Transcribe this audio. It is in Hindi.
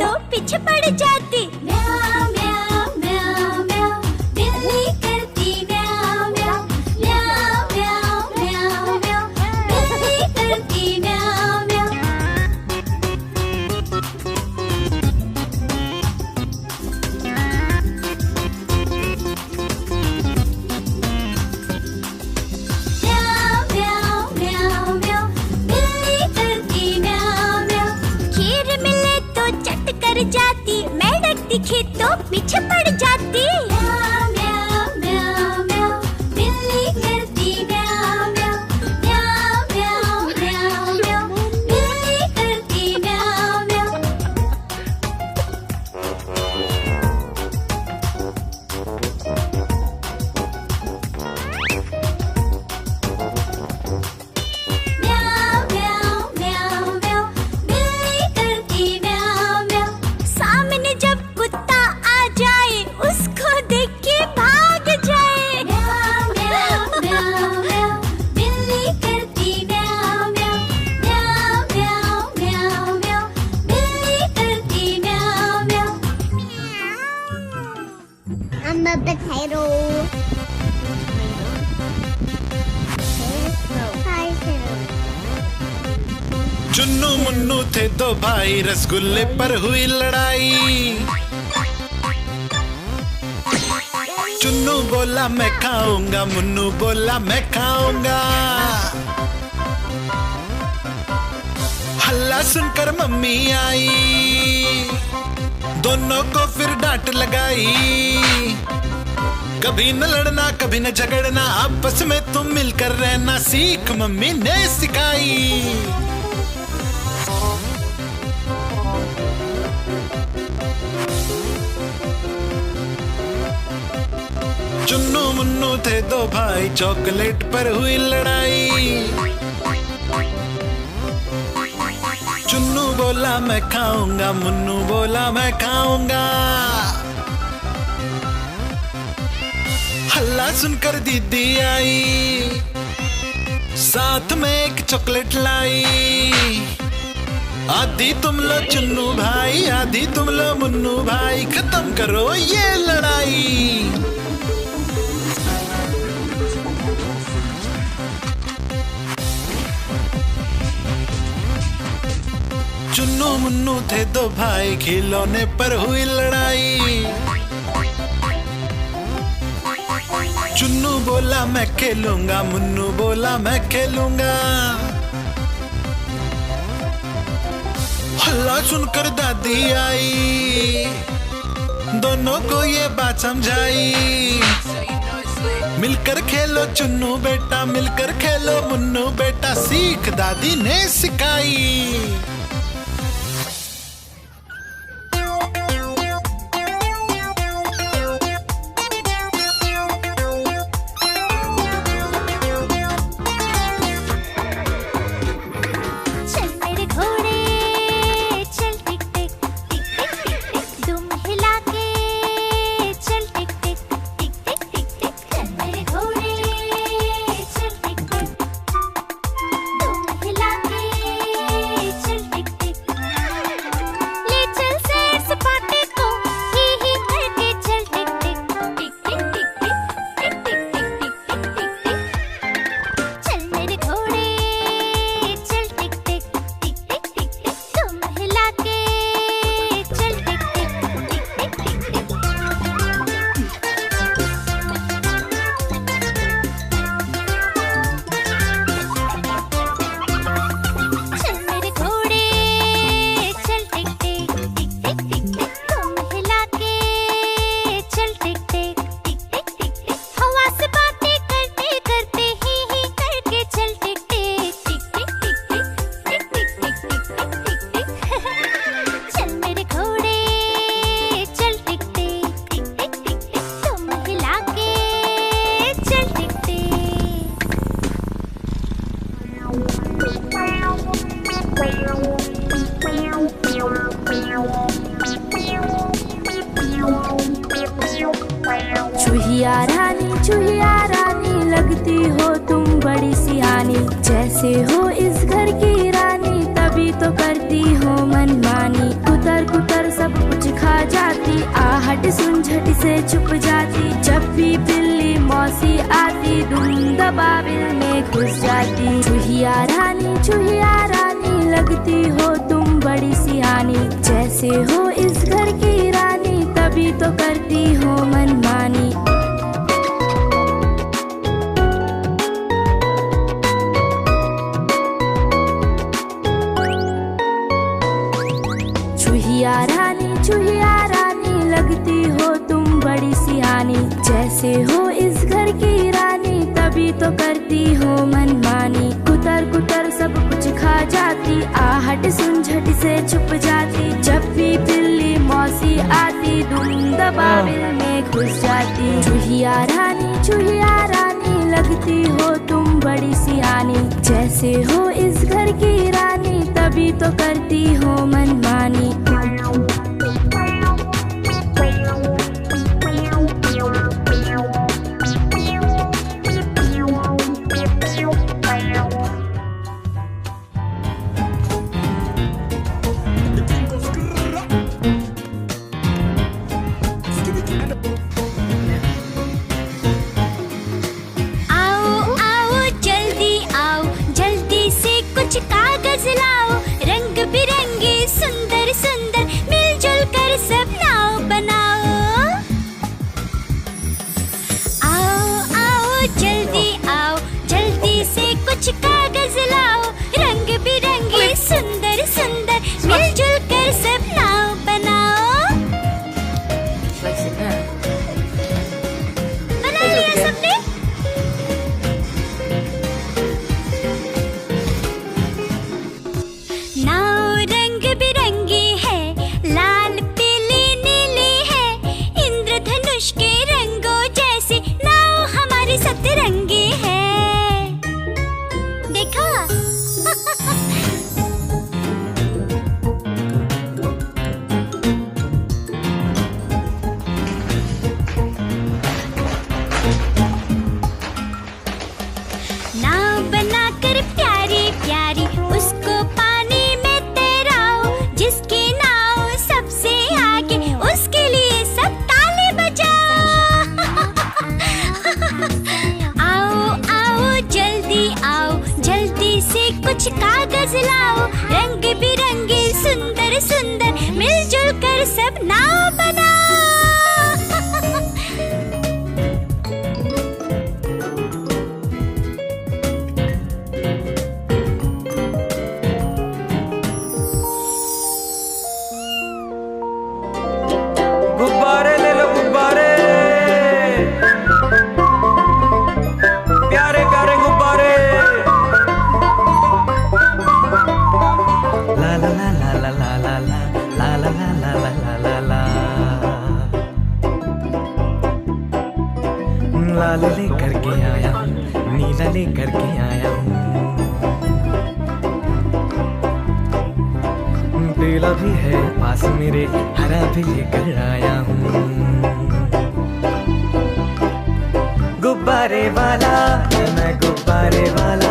तो पीछे पड़ जाती। म्याऊ म्याऊ म्याऊ म्याऊ, बिल्ली करती म्याऊ म्याऊ। म्याऊ म्याऊ म्याऊ म्याऊ, बिल्ली करती म्याऊ म्याऊ। म्याऊ म्याऊ म्याऊ म्याऊ, बिल्ली करती म्याऊ म्याऊ। खीर मिले तो चट कर जाती, मेंढक दिखे तो पीछे पड़ जाती। म्याऊ म्याऊ म्याऊ म्याऊ, बिल्ली करती म्याऊ म्याऊ। म्याऊ म्याऊ म्याऊ म्याऊ, बिल्ली करती म्याऊ म्याऊ। म्याऊ म्याऊ म्याऊ म्याऊ, बिल्ली करती म्याऊ म्याऊ। सामने जब कुत्ता आ जाए, उसको देख के भाग जाए। म्याऊ म्याऊ म्याऊ म्याऊ, बिल्ली करती म्याऊ म्याऊ। म्याऊ म्याऊ म्याऊ म्याऊ, बिल्ली करती म्याऊ म्याऊ। I'm the potato. Chunnu Munnu थे दो भाई, रसगुल्ले पर हुई लड़ाई। चुन्नू बोला मैं खाऊंगा, मुन्नू बोला मैं खाऊंगा। हल्ला सुनकर मम्मी आई, दोनों को फिर डांट लगाई। कभी न लड़ना कभी न झगड़ना, आपस में तुम मिलकर रहना सीख मम्मी ने सिखाई। चुन्नू मुन्नू थे दो भाई, चॉकलेट पर हुई लड़ाई। चुन्नू बोला मैं खाऊंगा, मुन्नू बोला मैं खाऊंगा। हल्ला सुनकर दीदी आई, साथ में एक चॉकलेट लाई। आधी तुम लो चुन्नू भाई, आधी तुम लो मुन्नू भाई, खत्म करो ये लड़ाई। चुन्नू मुन्नू थे दो भाई, खिलौने पर हुई लड़ाई। चुन्नू बोला मैं खेलूंगा, मुन्नू बोला मैं खेलूंगा। हल्ला सुनकर दादी आई, दोनों को ये बात समझाई। मिलकर खेलो चुन्नू बेटा, मिलकर खेलो मुन्नू बेटा, सीख दादी ने सिखाई। चूहिया रानी लगती हो तुम बड़ी सियानी, जैसे हो इस घर की रानी तभी तो करती हो मनमानी। कुतर कुतर आहट सुन झट से छुप जाती, जब भी बिल्ली मौसी आती धुन दबाबिल में घुस जाती। चूहिया रानी लगती हो तुम बड़ी सियानी, जैसे हो इस घर की रानी तभी तो करती हो मनमानी। चूहिया रानी लगती हो तुम बड़ी सियानी, जैसे हो इस घर की रानी तभी तो करती हो मनमानी। कुतर सब कुछ खा जाती, आहट सुन झट से छुप जाती, जब भी बिल्ली मौसी आती धुन दबाबिल में घुस जाती। चूहिया रानी लगती हो तुम बड़ी सियानी, जैसे हो इस घर की रानी तभी तो करती हो मनमानी। कागज लाओ रंग बिरंगे सुंदर सुंदर, मिलजुल कर सब नाव बनाओ। आओ जल्दी आओ, जल्दी से कुछ कागज लाओ, रंग बिरंगे सुंदर सुंदर, मिलजुल कर सब नाव बनाओ। बना लिया सबने? नाव रंग बिरंगी है, लाल पीली नीली है, इंद्रधनुष के रंगों जैसी नाव हमारी सतरंगी है। देखा? नाव बनाकर प्यारी प्यारी उसको पानी में तैराओ, जिसकी नाव सबसे आगे उसके लिए सब ताली बजाओ। आओ जल्दी से कुछ कागज लाओ, रंग बिरंगे सुंदर सुंदर, मिलजुल कर सब नाव बनाओ। गुब्बारे ले लो गुब्बारे, प्यारे प्यारे गुब्बारे। ला ला ला ला ला ला ला ला ला ला ला ला ला ला। लाल लेकर के आया हूँ, नीला लेकर के आया हूँ, पीला भी है पास मेरे, हरा भी लेकर आया हूँ। गुब्बारे वाला मैं गुब्बारे वाला,